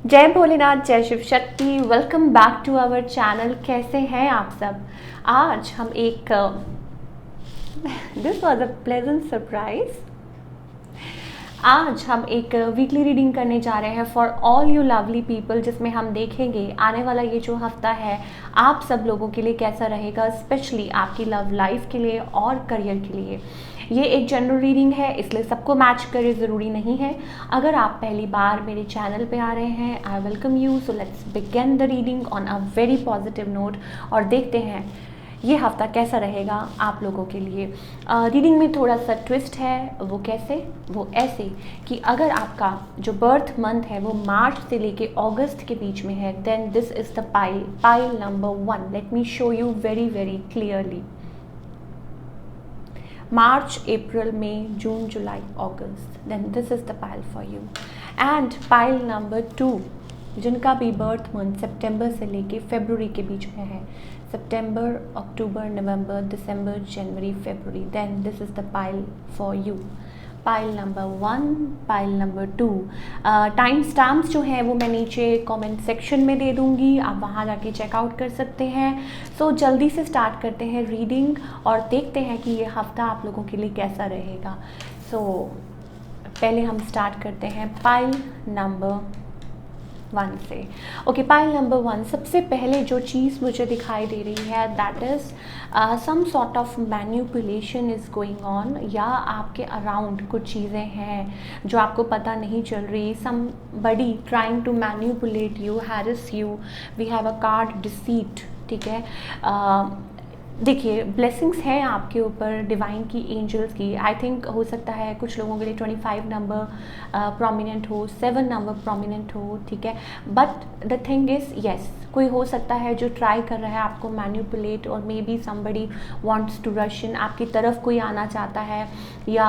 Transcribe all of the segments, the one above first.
जय भोलेनाथ, जय Shiv Shakti. Welcome back to our channel. कैसे हैं आप सब? आज हम एक this was a pleasant surprise. आज हम एक वीकली रीडिंग करने जा रहे हैं for all you lovely people, जिसमें हम देखेंगे आने वाला ये जो हफ्ता है आप सब लोगों के लिए कैसा रहेगा, स्पेशली आपकी लव लाइफ के लिए और करियर के लिए। ये एक जनरल रीडिंग है, इसलिए सबको मैच करे ज़रूरी नहीं है। अगर आप पहली बार मेरे चैनल पे आ रहे हैं, I welcome you. So let's begin the reading on a very positive note और देखते हैं ये हफ्ता कैसा रहेगा आप लोगों के लिए। रीडिंग में थोड़ा सा ट्विस्ट है। वो कैसे? वो ऐसे कि अगर आपका जो बर्थ मंथ है वो मार्च से लेके अगस्त के बीच में है, then this is the pile number 1। Let me show you very very clearly. March, April, May, June, July, August, then this is the pile for you. And pile number 2, जिनका भी बर्थ मंथ सितंबर से लेके फरवरी के बीच में है, सितंबर, अक्टूबर, नवंबर, दिसंबर, जनवरी, फरवरी, then this is the pile for you. Pile number 1, pile number 2। Time stamps जो हैं वो मैं नीचे कमेंट सेक्शन में दे दूँगी, आप वहाँ जाके चेकआउट कर सकते हैं। सो जल्दी से स्टार्ट करते हैं रीडिंग और देखते हैं कि ये हफ्ता आप लोगों के लिए कैसा रहेगा। सो पहले हम स्टार्ट करते हैं पाइल नंबर 1 से। ओके, पाइल नंबर 1, सबसे पहले जो चीज़ मुझे दिखाई दे रही है that is some sort of manipulation is going on, या आपके अराउंड कुछ चीज़ें हैं जो आपको पता नहीं चल रही। Somebody trying to manipulate you, harass you. We have a card deceit, ठीक है। देखिए, ब्लेसिंग्स हैं आपके ऊपर डिवाइन की, एंजल्स की। आई थिंक हो सकता है कुछ लोगों के लिए 25 नंबर प्रोमिनेंट हो, 7 नंबर प्रोमिनेंट हो, ठीक है। But the thing is, yes, कोई हो सकता है जो ट्राई कर रहा है आपको मैन्युपुलेट, और maybe somebody wants to rush in, आपकी तरफ कोई आना चाहता है, या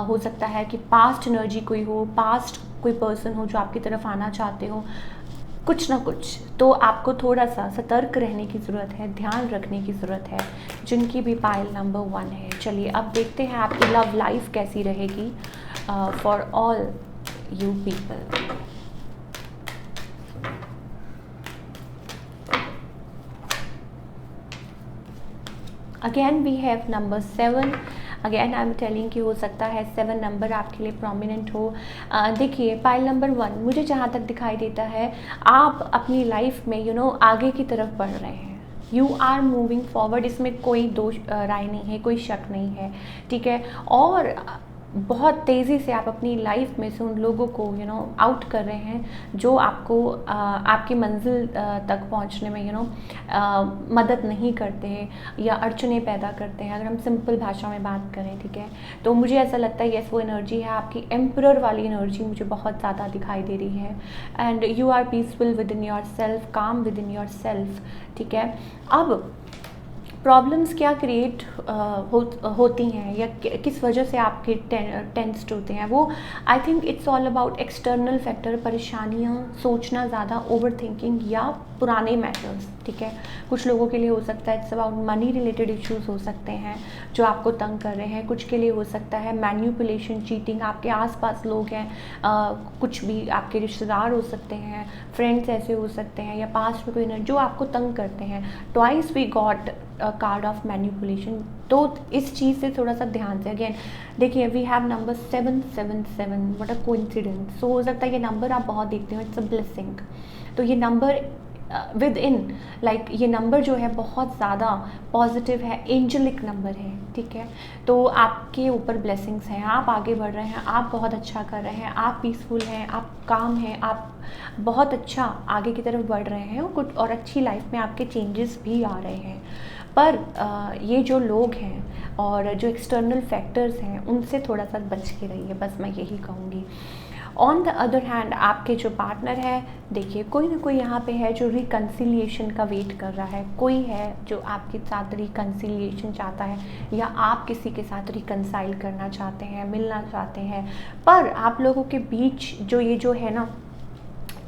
हो सकता है कि पास्ट एनर्जी कोई हो, पास्ट कोई पर्सन हो जो आपकी तरफ आना चाहते हो, कुछ ना कुछ। तो आपको थोड़ा सा सतर्क रहने की ज़रूरत है, ध्यान रखने की ज़रूरत है, जिनकी भी पाइल नंबर 1 है। चलिए अब देखते हैं आपकी लव लाइफ कैसी रहेगी for all you people. Again we have number 7। Again I am telling कि हो सकता है 7 नंबर आपके लिए प्रोमिनेंट हो। देखिए, पाइल नंबर 1 मुझे जहाँ तक दिखाई देता है, आप अपनी लाइफ में आगे की तरफ बढ़ रहे हैं। यू आर मूविंग फॉरवर्ड, इसमें कोई दोष राय नहीं है, कोई शक नहीं है, ठीक है। और बहुत तेज़ी से आप अपनी लाइफ में से उन लोगों को आउट कर रहे हैं जो आपको आपकी मंजिल तक पहुंचने में मदद नहीं करते हैं या अड़चने पैदा करते हैं, अगर हम सिंपल भाषा में बात करें, ठीक है। तो मुझे ऐसा लगता है यस, वो एनर्जी है आपकी एम्परर वाली एनर्जी, मुझे बहुत ज़्यादा दिखाई दे रही है। And you are peaceful within yourself, calm within yourself, ठीक है। अब प्रॉब्लम्स क्या क्रिएट होती हैं या किस वजह से आपके टेंस्ड होते हैं, वो I think it's all about external factor, परेशानियाँ, सोचना ज़्यादा, ओवर थिंकिंग, या पुराने मैटर्स, ठीक है। कुछ लोगों के लिए हो सकता है it's about money related issues हो सकते हैं जो आपको तंग कर रहे हैं। कुछ के लिए हो सकता है मैन्युपुलेशन, चीटिंग, आपके आसपास लोग हैं, कुछ भी आपके रिश्तेदार हो सकते हैं, फ्रेंड्स ऐसे हो सकते हैं, या पास्ट में कोई जो आपको तंग करते हैं। Twice we got card of manipulation. तो इस चीज़ से थोड़ा सा ध्यान से, अगेन देखिए, we have number 777, what a coincidence. So हो सकता है ये नंबर आप बहुत देखते हो, इट्स अ ब्लेसिंग। तो ये नंबर विद इन लाइक ये नंबर जो है बहुत ज़्यादा पॉजिटिव है, एंजलिक नंबर है, ठीक है। तो आपके ऊपर ब्लेसिंग्स हैं, आप आगे बढ़ रहे हैं, आप बहुत अच्छा कर रहे हैं, आप पीसफुल हैं, आप काम हैं, आप बहुत अच्छा आगे की तरफ बढ़ रहे हैं, और कुछ और अच्छी लाइफ में आपके चेंजेस भी आ रहे हैं। पर ये जो लोग हैं और जो एक्सटर्नल फैक्टर्स हैं उनसे थोड़ा सा बच के रहिए, बस मैं यही कहूँगी। ऑन द अदर हैंड आपके जो पार्टनर है, देखिए कोई ना कोई यहाँ पे है जो रिकन्सिलिएशन का वेट कर रहा है, कोई है जो आपके साथ रिकन्सिलिएशन चाहता है, या आप किसी के साथ रिकन्साइल करना चाहते हैं, मिलना चाहते हैं। पर आप लोगों के बीच जो ये जो है ना,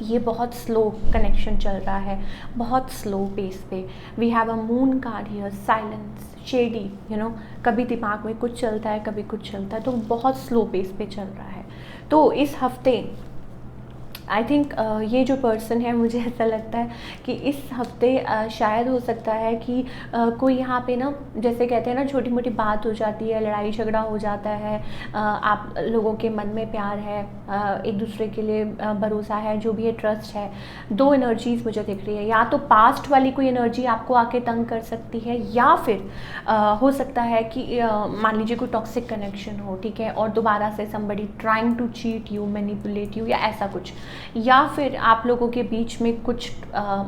ये बहुत स्लो कनेक्शन चल रहा है, बहुत स्लो पेस पे। We have a moon card here, silence, shady, कभी दिमाग में कुछ चलता है, कभी कुछ चलता है, तो बहुत स्लो पेस पे चल रहा है। तो इस हफ्ते आई थिंक ये जो पर्सन है, मुझे ऐसा लगता है कि इस हफ्ते शायद हो सकता है कि कोई यहाँ पे ना, जैसे कहते हैं ना, छोटी मोटी बात हो जाती है, लड़ाई झगड़ा हो जाता है, आप लोगों के मन में प्यार है, एक दूसरे के लिए भरोसा है, जो भी है ट्रस्ट है। दो एनर्जीज मुझे दिख रही है, या तो पास्ट वाली कोई एनर्जी आपको आके तंग कर सकती है, या फिर हो सकता है कि मान लीजिए कोई टॉक्सिक कनेक्शन हो, ठीक है, और दोबारा से somebody trying to cheat you, manipulate you, या ऐसा कुछ, या फिर आप लोगों के बीच में कुछ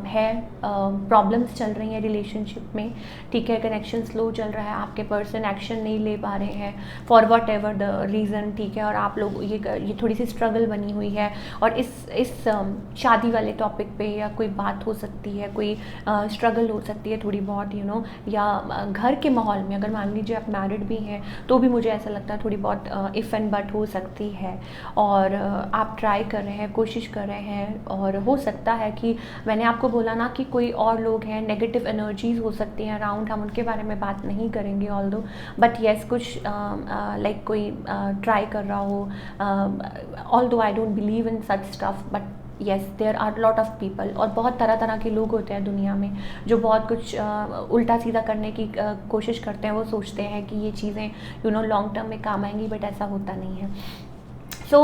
है, प्रॉब्लम्स चल रही हैं रिलेशनशिप में, ठीक है, कनेक्शन स्लो चल रहा है, आपके पर्सन एक्शन नहीं ले पा रहे हैं for what ever the reason, ठीक है, और आप लोग ये थोड़ी सी स्ट्रगल बनी हुई है, और इस शादी वाले टॉपिक पे या कोई बात हो सकती है, कोई स्ट्रगल हो सकती है थोड़ी बहुत, यू नो, या घर के माहौल में अगर मान लीजिए आप मैरिड भी हैं तो भी मुझे ऐसा लगता है थोड़ी बहुत इफ़ एंड बट हो सकती है, और आप ट्राई कर रहे हैं, कोशिश कर रहे हैं, और हो सकता है कि मैंने आपको बोला ना कि कोई और लोग हैं, नेगेटिव एनर्जीज हो सकती हैं अराउंड, हम उनके बारे में बात नहीं करेंगे ऑल्दो, बट येस कुछ लाइक कोई ट्राई कर रहा हो, although I don't believe in such stuff, but yes there are lot of people, और बहुत तरह तरह के लोग होते हैं दुनिया में जो बहुत कुछ उल्टा सीधा करने की कोशिश करते हैं, वो सोचते हैं कि ये चीज़ें यू नो लॉन्ग टर्म में काम आएंगी, बट ऐसा होता नहीं है। सो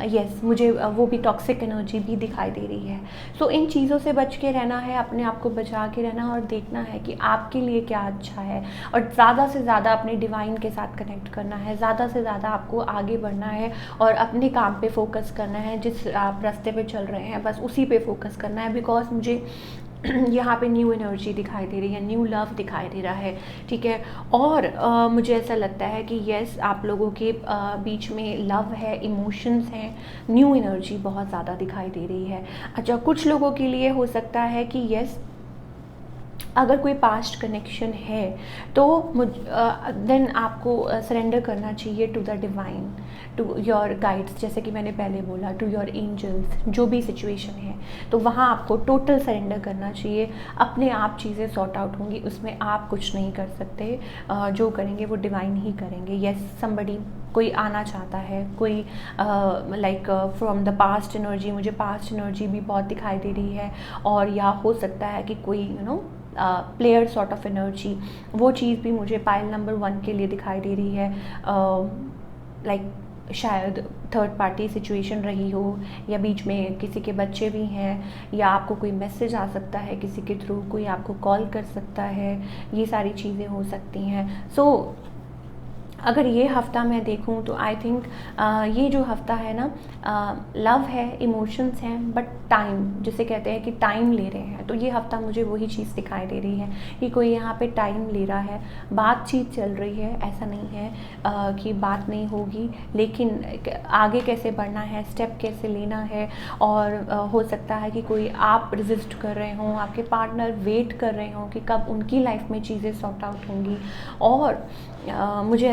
येस मुझे वो भी टॉक्सिक एनर्जी भी दिखाई दे रही है। सो इन चीज़ों से बच के रहना है, अपने आप को बचा के रहना, और देखना है कि आपके लिए क्या अच्छा है, और ज़्यादा से ज़्यादा अपने डिवाइन के साथ कनेक्ट करना है, ज़्यादा से ज़्यादा आपको आगे बढ़ना है, और अपने काम पे फोकस करना है, जिस आप रास्ते पे चल रहे हैं बस उसी पे फोकस करना है, बिकॉज मुझे यहाँ पे न्यू एनर्जी दिखाई दे रही है, न्यू लव दिखाई दे रहा है, ठीक है, और मुझे ऐसा लगता है कि येस आप लोगों के बीच में लव है, इमोशंस हैं, न्यू एनर्जी बहुत ज़्यादा दिखाई दे रही है। अच्छा, कुछ लोगों के लिए हो सकता है कि येस अगर कोई पास्ट कनेक्शन है तो देन आपको सरेंडर करना चाहिए to the divine, to your guides, जैसे कि मैंने पहले बोला, टू योर एंजल्स, जो भी सिचुएशन है तो वहाँ आपको टोटल सरेंडर करना चाहिए। अपने आप चीज़ें सॉर्ट आउट होंगी, उसमें आप कुछ नहीं कर सकते, जो करेंगे वो डिवाइन ही करेंगे। येस समबडी कोई आना चाहता है, कोई like from the past energy, मुझे पास्ट एनर्जी भी बहुत दिखाई दे रही है, और या हो सकता है कि कोई you know player sort of energy, वो चीज़ भी मुझे पाइल नंबर 1 के लिए दिखाई दे रही है। लाइक शायद थर्ड पार्टी सिचुएशन रही हो, या बीच में किसी के बच्चे भी हैं, या आपको कोई मैसेज आ सकता है किसी के थ्रू, कोई आपको कॉल कर सकता है, ये सारी चीज़ें हो सकती हैं। सो अगर ये हफ़्ता मैं देखूं तो आई थिंक ये जो हफ़्ता है ना, लव है, इमोशंस हैं, बट टाइम, जिसे कहते हैं कि टाइम ले रहे हैं, तो ये हफ़्ता मुझे वही चीज़ दिखाई दे रही है कि कोई यहाँ पे टाइम ले रहा है, बातचीत चल रही है, ऐसा नहीं है कि बात नहीं होगी, लेकिन आगे कैसे बढ़ना है, स्टेप कैसे लेना है, और हो सकता है कि कोई आप रेजिस्ट कर रहे हों, आपके पार्टनर वेट कर रहे हों कि कब उनकी लाइफ में चीज़ें सॉर्ट आउट होंगी, और मुझे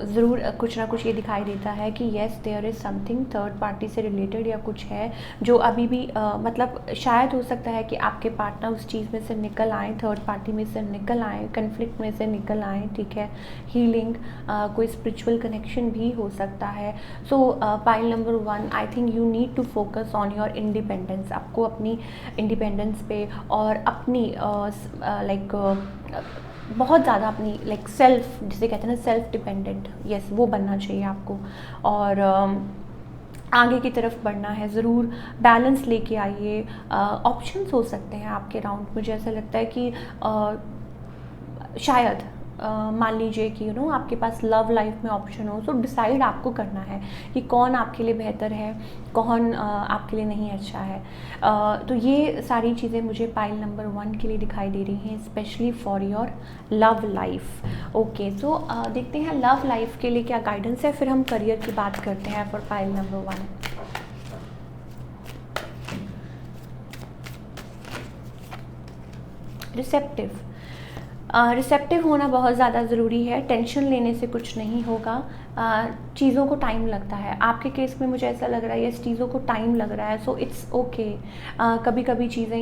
ज़रूर कुछ ना कुछ ये दिखाई देता है कि yes there is something third party से रिलेटेड, या कुछ है जो अभी भी मतलब शायद हो सकता है कि आपके पार्टनर उस चीज़ में से निकल आए, थर्ड पार्टी में से निकल आए, कन्फ्लिक्ट में से निकल आए, ठीक है, हीलिंग, कोई स्पिरिचुअल कनेक्शन भी हो सकता है। So pile number 1, I think you need to focus on your independence, आपको अपनी इंडिपेंडेंस पे और अपनी बहुत ज़्यादा अपनी लाइक सेल्फ, जिसे कहते हैं ना सेल्फ डिपेंडेंट, यस वो बनना चाहिए आपको, और आगे की तरफ बढ़ना है, ज़रूर बैलेंस लेके आइए। ऑप्शंस हो सकते हैं आपके राउंड, मुझे ऐसा लगता है कि शायद मान लीजिए कि यू नो आपके पास लव लाइफ में ऑप्शन हो, तो डिसाइड आपको करना है कि कौन आपके लिए बेहतर है, कौन आपके लिए नहीं अच्छा है। तो ये सारी चीज़ें मुझे पाइल नंबर 1 के लिए दिखाई दे रही हैं, specially for your love life. Okay, so देखते हैं लव लाइफ के लिए क्या गाइडेंस है, फिर हम करियर की बात करते हैं फॉर पाइल नंबर 1। रिसेप्टिव होना बहुत ज़्यादा ज़रूरी है, टेंशन लेने से कुछ नहीं होगा। चीज़ों को टाइम लगता है। आपके केस में मुझे ऐसा लग रहा है, यस, चीज़ों को टाइम लग रहा है, सो इट्स ओके। कभी कभी चीज़ें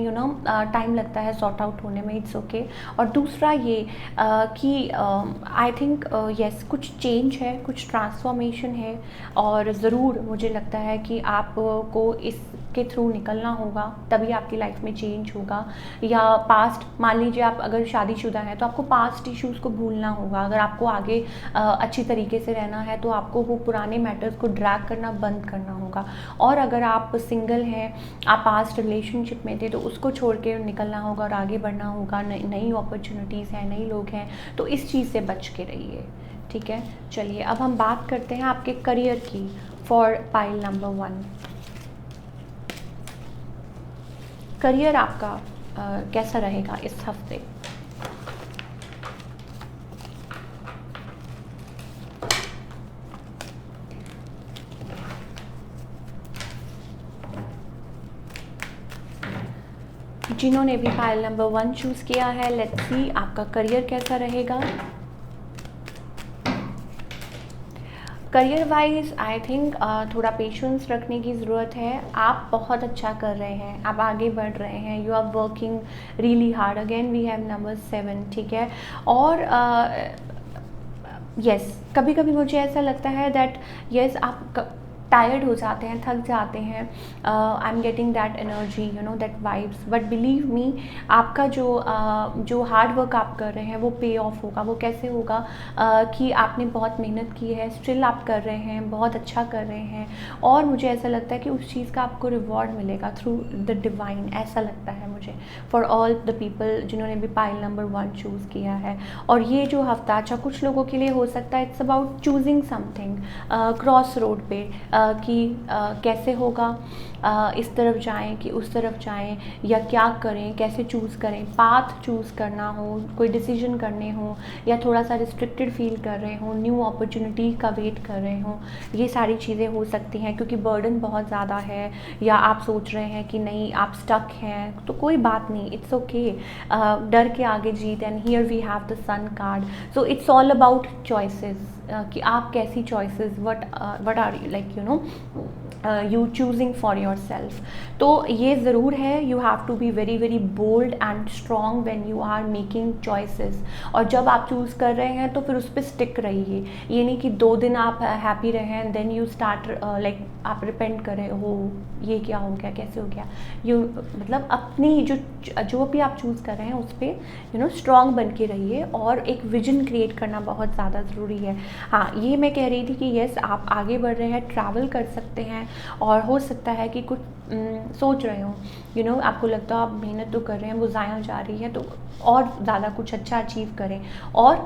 टाइम लगता है सॉर्ट आउट होने में, इट्स ओके। और दूसरा ये कि आई थिंक यस, कुछ चेंज है, कुछ ट्रांसफॉर्मेशन है, और ज़रूर मुझे लगता है कि आपको इसके थ्रू निकलना होगा, तभी आपकी लाइफ में चेंज होगा। या पास्ट, मान लीजिए आप अगर शादीशुदा हैं तो आपको पास्ट इश्यूज़ को भूलना होगा। अगर आपको आगे अच्छी तरीके से रहना है तो आपको वो पुराने मैटर्स को ड्रैग करना बंद करना होगा। और अगर आप सिंगल हैं, आप पास्ट रिलेशनशिप में थे, तो उसको छोड़ के निकलना होगा और आगे बढ़ना होगा। नई अपॉर्चुनिटीज़ हैं, नए लोग हैं, तो इस चीज़ से बच के रहिए, ठीक है। चलिए अब हम बात करते हैं आपके करियर की फॉर पाइल नंबर 1। करियर आपका कैसा रहेगा इस हफ्ते? जिन्होंने भी पाइल नंबर 1 चूज़ किया है, लेट्स सी आपका करियर कैसा रहेगा। करियर वाइज आई थिंक थोड़ा पेशेंस रखने की ज़रूरत है। आप बहुत अच्छा कर रहे हैं, आप आगे बढ़ रहे हैं, you are working really hard. Again we have number 7, ठीक है। और यस, कभी कभी मुझे ऐसा लगता है दैट यस, आप टायर्ड हो जाते हैं, थक जाते हैं। आई am getting that energy, that vibes, but believe me, आपका जो हार्ड वर्क आप कर रहे हैं वो पे ऑफ होगा। वो कैसे होगा कि आपने बहुत मेहनत की है, स्टिल आप कर रहे हैं, बहुत अच्छा कर रहे हैं, और मुझे ऐसा लगता है कि उस चीज़ का आपको रिवॉर्ड मिलेगा थ्रू द डिवाइन, ऐसा लगता है मुझे, फॉर ऑल द पीपल जिन्होंने भी पाइल नंबर 1 चूज़ किया है। और ये जो हफ्ता, अच्छा, कुछ लोगों के लिए हो सकता है it's about choosing something, cross road पे, कि कैसे होगा, इस तरफ जाएं कि उस तरफ जाएं, या क्या करें, कैसे चूज़ करें, पाथ चूज़ करना हो, कोई डिसीजन करने हो, या थोड़ा सा रिस्ट्रिक्टेड फील कर रहे हो, न्यू अपॉर्चुनिटी का वेट कर रहे हो, ये सारी चीज़ें हो सकती हैं। क्योंकि बर्डन बहुत ज़्यादा है, या आप सोच रहे हैं कि नहीं आप स्टक हैं, तो कोई बात नहीं, इट्स ओके। डर के आगे जीत, and here we have the sun card. So it's all about choices, कि आप कैसी choices, what are you like, you choosing for yourself. तो ये ज़रूर है, you have to be very very bold and strong when you are making choices. और जब आप चूज़ कर रहे हैं तो फिर उस पर स्टिक रहिए। ये नहीं कि 2 दिन आप हैप्पी रहे and then you start like आप रिपेंट करें, हो ये क्या हो गया, कैसे हो गया। यू मतलब अपनी जो भी आप चूज़ कर रहे हैं उस पर स्ट्रॉन्ग बन के रहिए, और एक विजन क्रिएट करना बहुत ज़्यादा ज़रूरी है। हाँ, ये मैं कह रही थी कि यस, आप आगे बढ़ रहे हैं, ट्रैवल कर सकते हैं, और हो सकता है कि कुछ सोच रहे हो, आपको लगता है आप मेहनत तो कर रहे हैं, वो ज़ाया जा रही है, तो और ज़्यादा कुछ अच्छा अचीव करें, और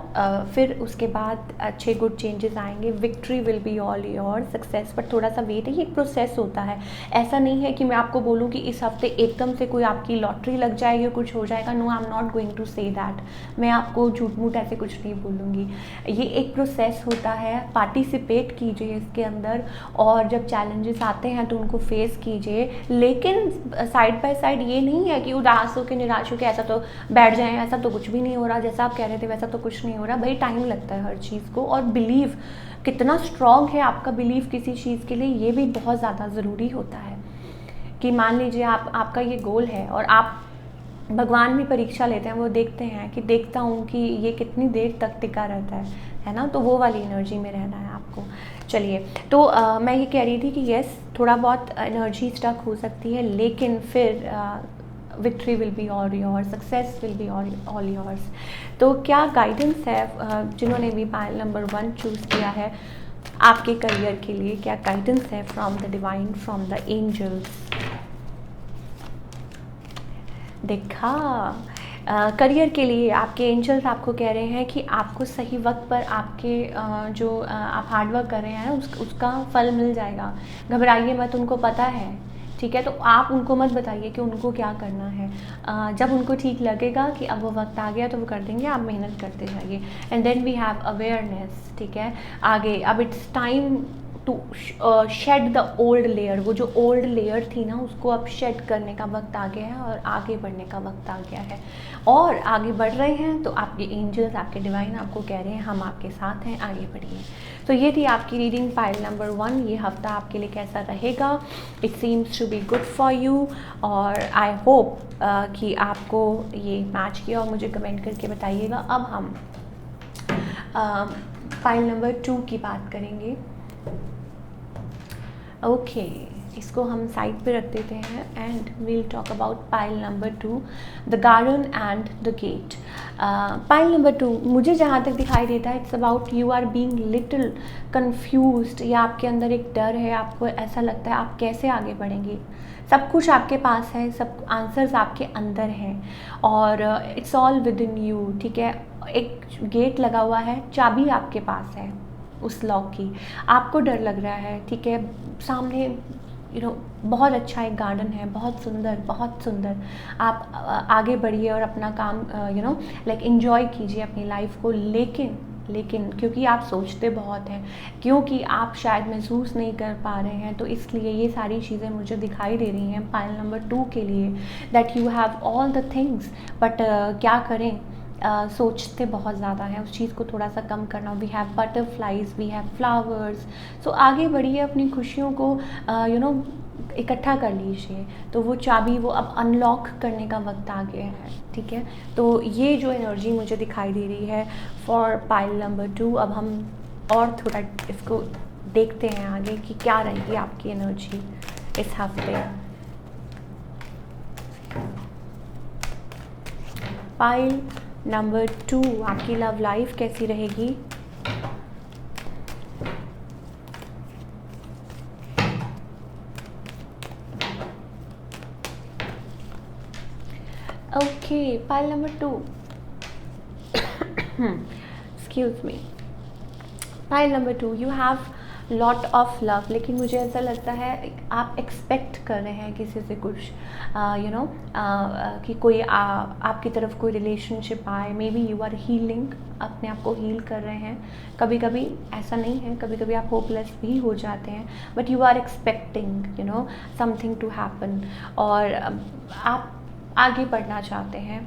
फिर उसके बाद अच्छे गुड चेंजेस आएंगे। Victory will be all your, success पर थोड़ा सा वेट है, ये एक प्रोसेस होता है। ऐसा नहीं है कि मैं आपको बोलूँ कि इस हफ्ते एकदम से कोई आपकी लॉटरी लग जाएगी, कुछ हो जाएगा। No, I am not going to say that. मैं आपको झूठ मूठ ऐसे कुछ नहीं बोलूँगी। ये एक प्रोसेस होता है, पार्टिसिपेट कीजिए इसके अंदर, और जब चैलेंजेस आते हैं तो उनको फेस कीजिए, लेकिन साइड बाय साइड ये नहीं है कि उदास होकर, निराश होकर ऐसा तो बैठ जाएं, ऐसा तो कुछ भी नहीं हो रहा, जैसा आप कह रहे थे वैसा तो कुछ नहीं हो रहा। भाई, टाइम लगता है हर चीज़ को, और बिलीव, कितना स्ट्रॉन्ग है आपका बिलीव किसी चीज़ के लिए, ये भी बहुत ज़्यादा ज़रूरी होता है। कि मान लीजिए आपका ये गोल है, और आप भगवान भी परीक्षा लेते हैं, वो देखते हैं कि देखता हूँ कि ये कितनी देर तक टिका रहता है ना, तो वो वाली एनर्जी में रहना है आपको। चलिए, तो मैं ये कह रही थी कि यस, थोड़ा बहुत एनर्जी स्टक हो सकती है, लेकिन फिर victory will be all yours, success will be all yours. तो क्या गाइडेंस है जिन्होंने भी पाइल नंबर 1 चूज़ किया है आपके करियर के लिए, क्या गाइडेंस है from the divine, from the angels? देखा, करियर के लिए आपके एंजल्स आपको कह रहे हैं कि आपको सही वक्त पर आपके जो आप हार्डवर्क कर रहे हैं उसका फल मिल जाएगा। घबराइए मत, उनको पता है, ठीक है। तो आप उनको मत बताइए कि उनको क्या करना है। जब उनको ठीक लगेगा कि अब वो वक्त आ गया तो वो कर देंगे, आप मेहनत करते जाइए। And then we have awareness, ठीक है। आगे अब it's time to shed the old layer. वो जो ओल्ड लेयर थी ना, उसको अब शेड करने का वक्त आ गया है, और आगे बढ़ने का वक्त आ गया है। और आगे बढ़ रहे हैं तो आपके एंजल्स, आपके डिवाइन आपको कह रहे हैं हम आपके साथ हैं, आगे बढ़िए। तो ये थी आपकी रीडिंग पाइल नंबर 1। ये हफ्ता आपके लिए कैसा रहेगा? It seems to be good for you और आई होप कि आपको ये मैच किया और मुझे कमेंट करके बताइएगा। अब हम पाइल नंबर 2 की बात करेंगे। ओके, इसको हम साइड पे रख देते हैं and we'll talk about pile number 2, the garden and the gate. Pile number 2 मुझे जहाँ तक दिखाई देता है, it's about you are being little confused, या आपके अंदर एक डर है, आपको ऐसा लगता है आप कैसे आगे बढ़ेंगे। सब कुछ आपके पास है, सब आंसर्स आपके अंदर हैं और it's all with in you, ठीक है। एक गेट लगा हुआ है, चाबी आपके पास है उस लॉक की, आपको डर लग रहा है, ठीक है। सामने बहुत अच्छा एक गार्डन है, बहुत सुंदर, बहुत सुंदर। आप आगे बढ़िए और अपना काम लाइक एंजॉय कीजिए अपनी लाइफ को, लेकिन क्योंकि आप सोचते बहुत हैं, क्योंकि आप शायद महसूस नहीं कर पा रहे हैं, तो इसलिए ये सारी चीज़ें मुझे दिखाई दे रही हैं पाइल नंबर 2 के लिए, that you have all the things, but क्या करें, सोचते बहुत ज़्यादा हैं। उस चीज़ को थोड़ा सा कम करना। We have butterflies, we have flowers, so आगे बढ़िए, अपनी खुशियों को इकट्ठा कर लीजिए। तो वो चाबी वो अब अनलॉक करने का वक्त आ गया है, ठीक है। तो ये जो एनर्जी मुझे दिखाई दे रही है फॉर पाइल नंबर 2। अब हम और थोड़ा इसको देखते हैं आगे कि क्या रहेगी आपकी एनर्जी इस हफ्ते। पाइल नंबर 2, आपकी लव लाइफ कैसी रहेगी? Okay, pile number 2, excuse me. Pile number 2, you have lot of love, लेकिन मुझे ऐसा लगता है आप एक्सपेक्ट कर रहे हैं किसी से कुछ, कि कोई आपकी तरफ कोई रिलेशनशिप आए। Maybe you are healing, अपने आप को हील कर रहे हैं। कभी कभी ऐसा नहीं है, कभी कभी आप होपलेस भी हो जाते हैं, but you are expecting something to happen, और आप आगे बढ़ना चाहते हैं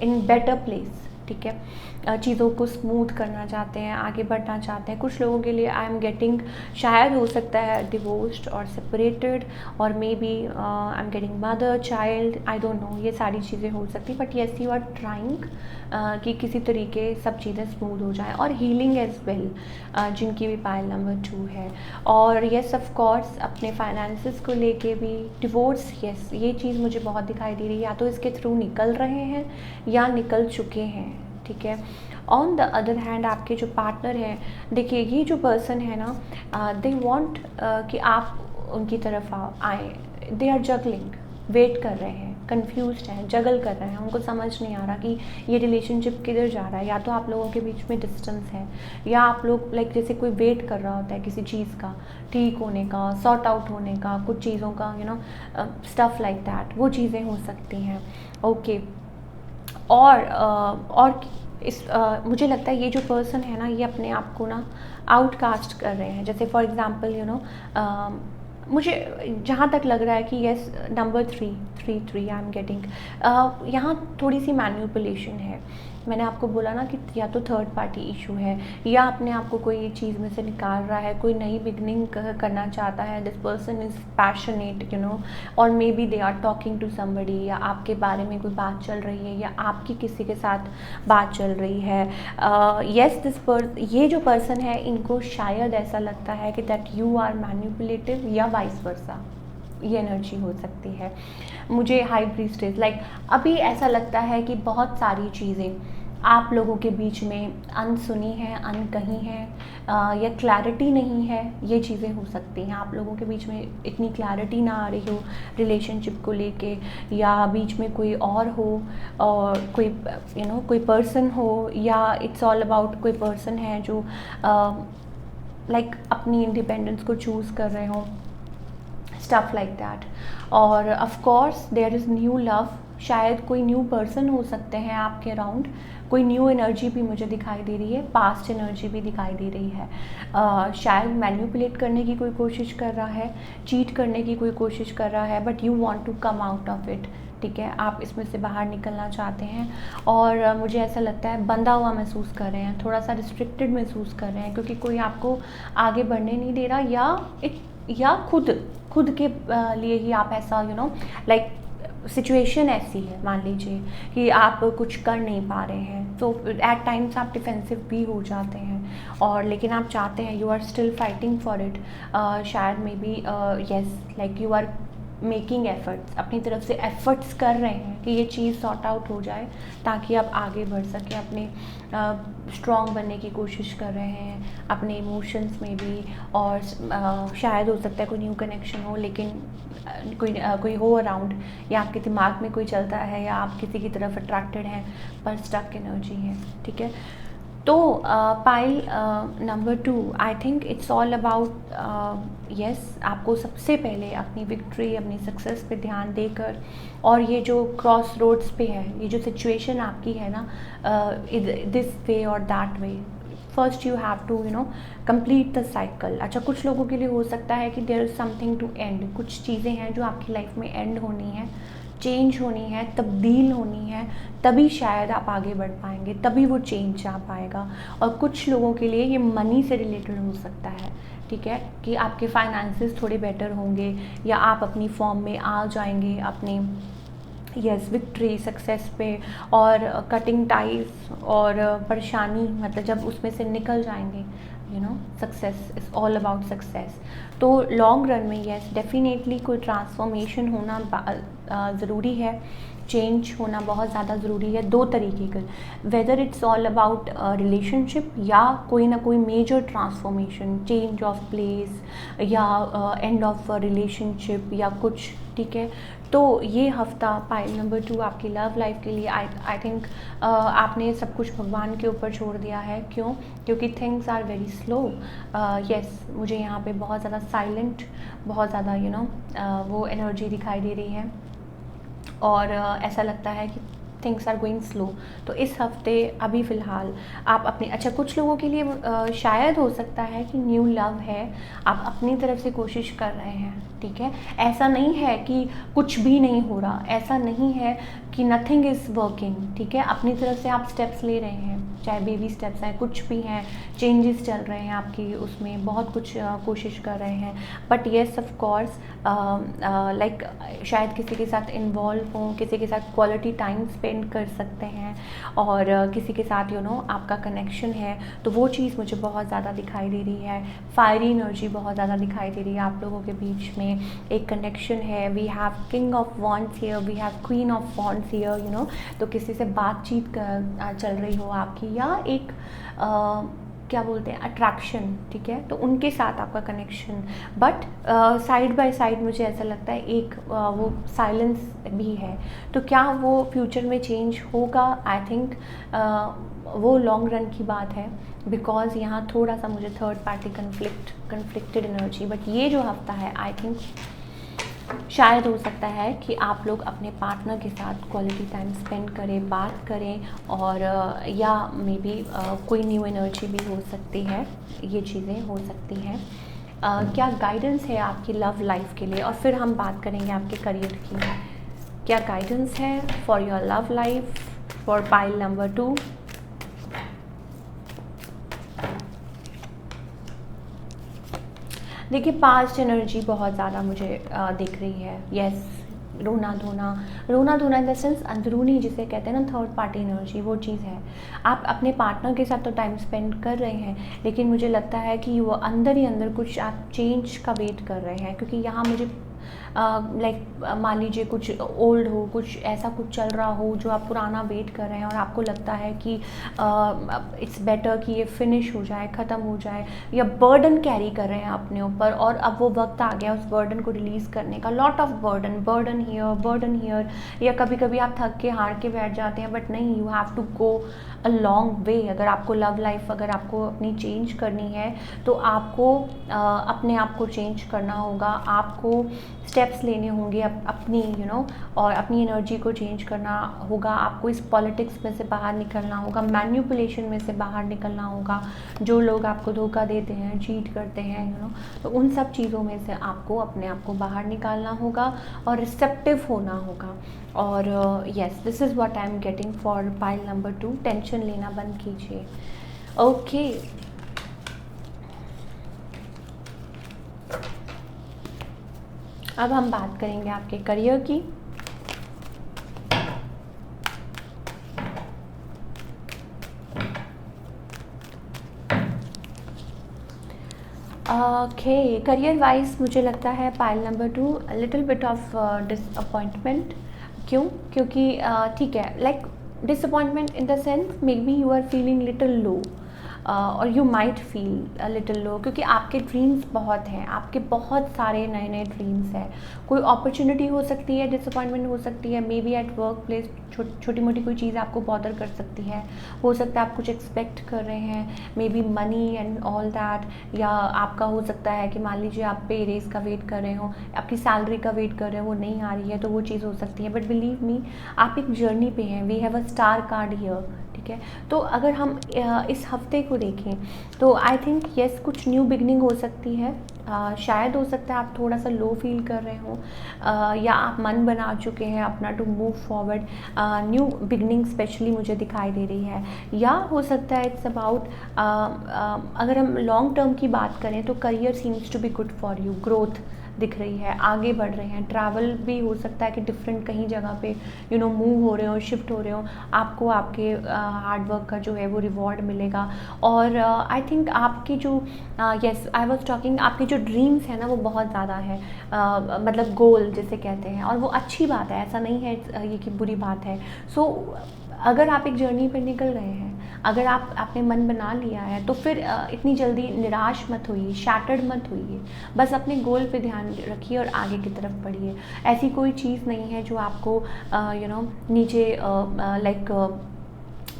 इन बेटर प्लेस, ठीक है। चीज़ों को स्मूथ करना चाहते हैं, आगे बढ़ना चाहते हैं। कुछ लोगों के लिए आई एम गेटिंग, शायद हो सकता है डिवोर्स्ड और सेपरेटेड, और maybe I am getting mother, child, I don't know, ये सारी चीज़ें हो सकती, but yes you are trying कि किसी तरीके सब चीज़ें स्मूथ हो जाएं, और हीलिंग एज वेल, जिनकी भी पाइल नंबर 2 है। और येस ऑफ कोर्स अपने फाइनेंसेस को लेके भी डिवोर्स, येस ये चीज़ मुझे बहुत दिखाई दे रही है, या तो इसके थ्रू निकल रहे हैं या निकल चुके हैं, ठीक है। ऑन द अदर हैंड आपके जो पार्टनर हैं, देखिए ये जो पर्सन है ना, दे वांट कि आप उनकी तरफ आए, दे आर जगलिंग, वेट कर रहे हैं, कंफ्यूज्ड हैं, जगल कर रहे हैं, उनको समझ नहीं आ रहा कि ये रिलेशनशिप किधर जा रहा है। या तो आप लोगों के बीच में डिस्टेंस है, या आप लोग लाइक जैसे कोई वेट कर रहा होता है किसी चीज़ का ठीक होने का, सॉर्ट आउट होने का, कुछ चीज़ों का स्टफ़ लाइक दैट, वो चीज़ें हो सकती हैं, ओके। और मुझे लगता है ये जो पर्सन है ना, ये अपने आप को ना आउटकास्ट कर रहे हैं। जैसे फॉर एग्जांपल मुझे जहाँ तक लग रहा है कि yes number 3 I am getting, यहाँ थोड़ी सी मैनिपुलेशन है। मैंने आपको बोला ना कि या तो थर्ड पार्टी इशू है, या अपने आप को कोई चीज़ में से निकाल रहा है, कोई नई बिगनिंग करना चाहता है। दिस पर्सन इज़ पैशनेट और maybe they are talking to somebody, या आपके बारे में कोई बात चल रही है, या आपकी किसी के साथ बात चल रही है। येस ये जो पर्सन है, इनको शायद ऐसा लगता है कि दैट यू आर मैनिपुलेटिव, या वाइस वर्सा, ये एनर्जी हो सकती है। मुझे हाई प्रीस्टेस लाइक अभी ऐसा लगता है कि बहुत सारी चीज़ें आप लोगों के बीच में अनसुनी हैं, अनकही हैं, या क्लैरिटी नहीं है, ये चीज़ें हो सकती हैं। आप लोगों के बीच में इतनी क्लैरिटी ना आ रही हो रिलेशनशिप को लेके, या बीच में कोई और हो, और कोई कोई पर्सन हो, या इट्स ऑल अबाउट कोई पर्सन है जो लाइक अपनी इंडिपेंडेंस को चूज़ कर रहे हो, स्टफ़ लाइक दैट। और of course there is new love, शायद कोई न्यू पर्सन हो सकते हैं आपके अराउंड, कोई न्यू एनर्जी भी मुझे दिखाई दे रही है, पास्ट एनर्जी भी दिखाई दे रही है। शायद मैनिपुलेट करने की कोई कोशिश कर रहा है, चीट करने की कोई कोशिश कर रहा है, but you want to come out of it, ठीक है, आप इसमें से बाहर निकलना चाहते हैं और मुझे ऐसा लगता है बंधा हुआ महसूस कर रहे हैं, थोड़ा सा रिस्ट्रिक्टेड महसूस कर रहे हैं क्योंकि कोई आपको आगे बढ़ने नहीं दे रहा, या खुद के लिए ही आप ऐसा लाइक सिचुएशन ऐसी है, मान लीजिए कि आप कुछ कर नहीं पा रहे हैं, तो एट टाइम्स आप डिफेंसिव भी हो जाते हैं और लेकिन आप चाहते हैं, you are still fighting for it, शायद maybe yes, like you are making efforts, अपनी तरफ से एफर्ट्स कर रहे हैं कि ये चीज़ सॉर्ट आउट हो जाए ताकि आप आगे बढ़ सकें, अपने स्ट्रॉन्ग बनने की कोशिश कर रहे हैं अपने इमोशंस में भी, और शायद हो सकता है कोई न्यू कनेक्शन हो, लेकिन कोई हो अराउंड, या आपके दिमाग में कोई चलता है, या आप किसी की तरफ अट्रैक्टेड हैं पर स्टक एनर्जी है, ठीक है। तो pile number 2, I think it's all about yes, आपको सबसे पहले अपनी विक्ट्री, अपनी सक्सेस पे ध्यान देकर, और ये जो क्रॉस रोड्स पे है, ये जो सिचुएशन आपकी है ना, दिस वे और that way, first you have to complete the cycle. अच्छा, कुछ लोगों के लिए हो सकता है कि there is something to end, कुछ चीज़ें हैं जो आपकी लाइफ में एंड होनी है, चेंज होनी है, तब्दील होनी है, तभी शायद आप आगे बढ़ पाएंगे, तभी वो चेंज आ पाएगा। और कुछ लोगों के लिए ये मनी से रिलेटेड हो सकता है, ठीक है, कि आपके फाइनेंसेस थोड़े बेटर होंगे, या आप अपनी फॉर्म में आ जाएंगे अपने यस विक्ट्री सक्सेस पे, और कटिंग टाइज और परेशानी, मतलब जब उसमें से निकल जाएंगे, success is all about success. तो लॉन्ग रन में यस डेफिनेटली कोई ट्रांसफॉर्मेशन होना ज़रूरी है, चेंज होना बहुत ज़्यादा ज़रूरी है, दो तरीके का, whether it's all about relationship, या कोई ना कोई major transformation, change of place, या एंड ऑफ रिलेशनशिप, या कुछ, ठीक है। तो ये हफ्ता पाइल नंबर 2 आपकी लव लाइफ के लिए आई थिंक आपने सब कुछ भगवान के ऊपर छोड़ दिया है। क्यों? क्योंकि things are very slow. Yes, मुझे यहाँ पे बहुत ज़्यादा साइलेंट, बहुत ज़्यादा वो एनर्जी दिखाई दे रही है, और ऐसा लगता है कि थिंग्स आर गोइंग स्लो। तो इस हफ्ते अभी फ़िलहाल आप अपने, अच्छा कुछ लोगों के लिए शायद हो सकता है कि न्यू लव है, आप अपनी तरफ से कोशिश कर रहे हैं, ठीक है। ऐसा नहीं है कि कुछ भी नहीं हो रहा, ऐसा नहीं है कि नथिंग इज़ वर्किंग, ठीक है। अपनी तरफ से आप स्टेप्स ले रहे हैं, चाहे बेबी स्टेप्स हैं, कुछ भी हैं, चेंजेस चल रहे हैं आपकी उसमें, बहुत कुछ कोशिश कर रहे हैं। But yes of course like शायद किसी के साथ इन्वॉल्व हों, किसी के साथ क्वालिटी टाइम स्पेंड कर सकते हैं, और किसी के साथ आपका कनेक्शन है, तो वो चीज़ मुझे बहुत ज़्यादा दिखाई दे रही है। फायरी एनर्जी बहुत ज़्यादा दिखाई दे रही है आप लोगों के बीच में, एक कनेक्शन है। We have king of wands here, we have queen of wands here, तो किसी से बातचीत चल रही हो आपकी, या एक क्या बोलते हैं अट्रैक्शन, ठीक है, तो उनके साथ आपका connection. But side by side मुझे ऐसा लगता है एक वो साइलेंस भी है। तो क्या वो फ्यूचर में चेंज होगा? आई थिंक वो लॉन्ग रन की बात है, बिकॉज यहाँ थोड़ा सा मुझे third party conflicted energy. But ये जो हफ्ता है आई थिंक शायद हो सकता है कि आप लोग अपने पार्टनर के साथ क्वालिटी टाइम स्पेंड करें, बात करें, और या मे बी कोई न्यू एनर्जी भी हो सकती है, ये चीज़ें हो सकती हैं। क्या गाइडेंस है आपकी लव लाइफ के लिए? और फिर हम बात करेंगे आपके करियर की। क्या गाइडेंस है for your love life for pile number 2? देखिए, पास्ट एनर्जी बहुत ज़्यादा मुझे दिख रही है। यस, रोना धोना इन द सेंस अंदरूनी, जिसे कहते हैं ना थर्ड पार्टी एनर्जी, वो चीज़ है। आप अपने पार्टनर के साथ तो टाइम स्पेंड कर रहे हैं, लेकिन मुझे लगता है कि वो अंदर ही अंदर कुछ आप चेंज का वेट कर रहे हैं, क्योंकि यहाँ मुझे लाइक मान लीजिए कुछ ओल्ड हो, कुछ ऐसा कुछ चल रहा हो जो आप पुराना वेट कर रहे हैं, और आपको लगता है कि इट्स बेटर कि ये फिनिश हो जाए, ख़त्म हो जाए, या बर्डन कैरी कर रहे हैं अपने ऊपर, और अब वो वक्त आ गया उस बर्डन को रिलीज़ करने का। लॉट ऑफ बर्डन हियर, या कभी कभी आप थक के हार के बैठ जाते हैं। बट नहीं, you have to go a long way. अगर आपको लव लाइफ, अगर आपको अपनी चेंज करनी है, तो आपको अपने आप को चेंज करना होगा, आपको स्टेप्स लेने होंगे अपनी और अपनी एनर्जी को चेंज करना होगा। आपको इस पॉलिटिक्स में से बाहर निकलना होगा, मैन्युपुलेशन में से बाहर निकलना होगा। जो लोग आपको धोखा देते हैं, चीट करते हैं तो उन सब चीज़ों में से आपको अपने आप को बाहर निकालना होगा और रिसेप्टिव होना होगा। और yes, this is what I am getting for pile number 2। Tension लेना बंद कीजिए। ओके, अब हम बात करेंगे आपके करियर की। ओके, करियर वाइज मुझे लगता है pile number 2 little bit of disappointment. क्यों? क्योंकि ठीक है, like disappointment in the sense maybe you are feeling little low और you might feel little low, क्योंकि आपके ड्रीम्स बहुत हैं, आपके बहुत सारे नए नए ड्रीम्स हैं। कोई अपॉर्चुनिटी हो सकती है, डिसअपॉइंटमेंट हो सकती है, may be at work place छोटी मोटी कोई चीज़ आपको बॉदर कर सकती है। हो सकता है आप कुछ एक्सपेक्ट कर रहे हैं, may be money and all that, या आपका हो सकता है कि मान लीजिए आप पे रेस का वेट कर रहे हो, आपकी सैलरी का वेट कर रहे हो, वो नहीं आ रही है, तो वो चीज़ हो सकती है। बट बिलीव मी, आप एक जर्नी पे हैं। We have a star card here, ठीक है। तो अगर हम इस हफ्ते को देखें तो आई थिंक येस, कुछ न्यू बिगनिंग हो सकती है। शायद हो सकता है आप थोड़ा सा लो फील कर रहे हो, या आप मन बना चुके हैं अपना to move forward. New beginning specially मुझे दिखाई दे रही है, या हो सकता है इट्स अबाउट, अगर हम लॉन्ग टर्म की बात करें तो career seems to be good for you. Growth दिख रही है, आगे बढ़ रहे हैं। ट्रैवल भी हो सकता है कि डिफरेंट कहीं जगह पे मूव हो रहे हो, शिफ्ट हो रहे हो। आपको आपके हार्डवर्क का जो है वो रिवॉर्ड मिलेगा। और आई थिंक आपकी जो येस आई वाज टॉकिंग, आपके जो ड्रीम्स हैं ना वो बहुत ज़्यादा है, मतलब गोल जिसे कहते हैं, और वो अच्छी बात है, ऐसा नहीं है ये कि बुरी बात है। सो अगर आप एक जर्नी पर निकल रहे हैं, अगर आपने मन बना लिया है, तो फिर इतनी जल्दी निराश मत होइए, शैटर्ड मत होइए। बस अपने गोल पे ध्यान रखिए और आगे की तरफ बढ़िए। ऐसी कोई चीज़ नहीं है जो आपको नीचे लाइक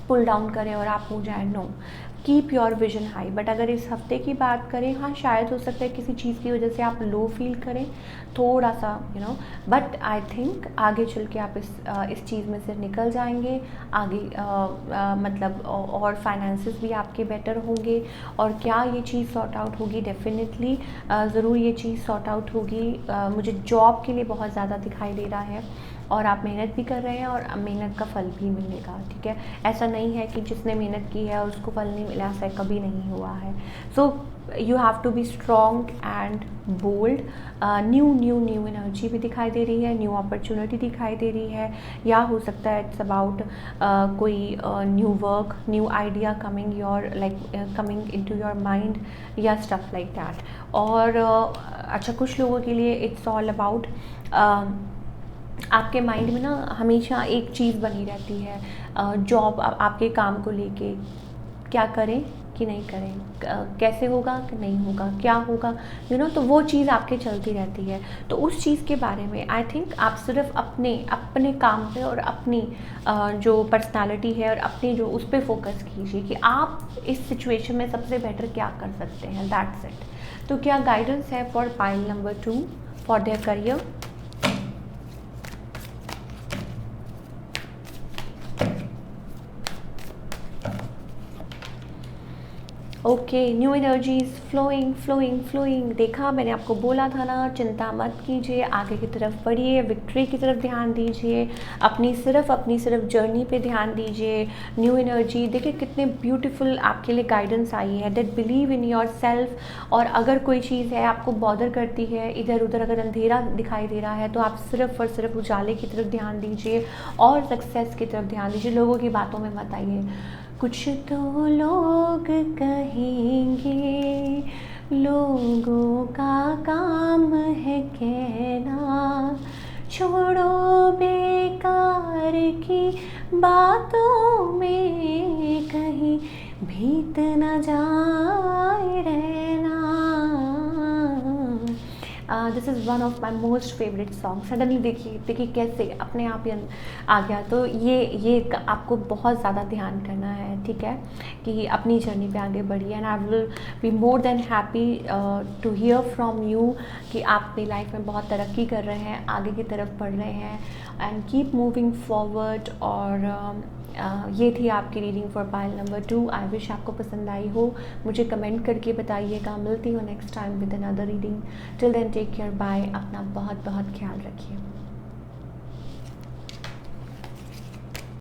पुल डाउन करे और आप हो जाए। No, keep your vision high. But अगर इस हफ्ते की बात करें, हाँ शायद हो सकता है किसी चीज़ की वजह से आप लो फील करें थोड़ा सा, बट आई थिंक आगे चल के आप इस चीज़ में से निकल जाएंगे। आगे मतलब और फाइनेंसेस भी आपके बेटर होंगे। और क्या ये चीज़ सॉर्ट आउट होगी? डेफिनेटली ज़रूर ये चीज़ सॉर्ट आउट होगी। मुझे जॉब के लिए बहुत ज़्यादा दिखाई दे रहा है, और आप मेहनत भी कर रहे हैं और मेहनत का फल भी मिलेगा, ठीक है। ऐसा नहीं है कि जिसने मेहनत की है उसको फल नहीं मिला, ऐसा कभी नहीं हुआ है। So you have to be strong and bold. New energy भी दिखाई दे रही है, न्यू अपॉर्चुनिटी दिखाई दे रही है, या हो सकता है इट्स अबाउट कोई new work, new idea coming your coming into your mind, या स्टफ लाइक दैट। और अच्छा, कुछ लोगों के लिए इट्स ऑल अबाउट आपके माइंड में ना हमेशा एक चीज़ बनी रहती है, जॉब, आपके काम को लेके, क्या करें कि नहीं करें, कैसे होगा कि नहीं होगा, क्या होगा, तो वो चीज़ आपके चलती रहती है। तो उस चीज़ के बारे में आई थिंक आप सिर्फ अपने काम पे और अपनी जो पर्सनालिटी है और अपनी जो उस पर फोकस कीजिए कि आप इस सिचुएशन में सबसे बेटर क्या कर सकते हैं, दैट्स इट। तो क्या गाइडेंस है for pile number 2 for their career? Okay, new energies flowing. देखा, मैंने आपको बोला था ना, चिंता मत कीजिए, आगे की तरफ बढ़िए, विक्ट्री की तरफ ध्यान दीजिए, अपनी सिर्फ जर्नी पे ध्यान दीजिए। न्यू एनर्जी देखिए कितने ब्यूटीफुल आपके लिए गाइडेंस आई है, that believe in your self. और अगर कोई चीज़ है आपको बॉदर करती है, इधर उधर अगर अंधेरा दिखाई दे रहा है, तो आप सिर्फ और सिर्फ उजाले की तरफ ध्यान दीजिए और सक्सेस की तरफ ध्यान दीजिए। लोगों की बातों में मत आइए। कुछ तो लोग कहेंगे, लोगों का काम है कहना, छोड़ो बेकार की बातों में कहीं भीत न जाए रहना। This is one of my most favourite song. Suddenly देखिए देखिए कैसे अपने आप ही आ गया। तो ये आपको बहुत ज़्यादा ध्यान करना है, ठीक है, कि अपनी जर्नी पे आगे बढ़िए। And I will be more than happy to hear from you कि आप अपनी लाइफ में बहुत तरक्की कर रहे हैं, आगे की तरफ बढ़ रहे हैं, एंड कीप मूविंग फॉरवर्ड। और ये थी आपकी reading for pile number 2। I wish आपको पसंद आई हो। मुझे कमेंट करके बताइएगा। मिलती हूँ next time with another reading. Till then take care, bye. अपना बहुत बहुत ख्याल रखिए।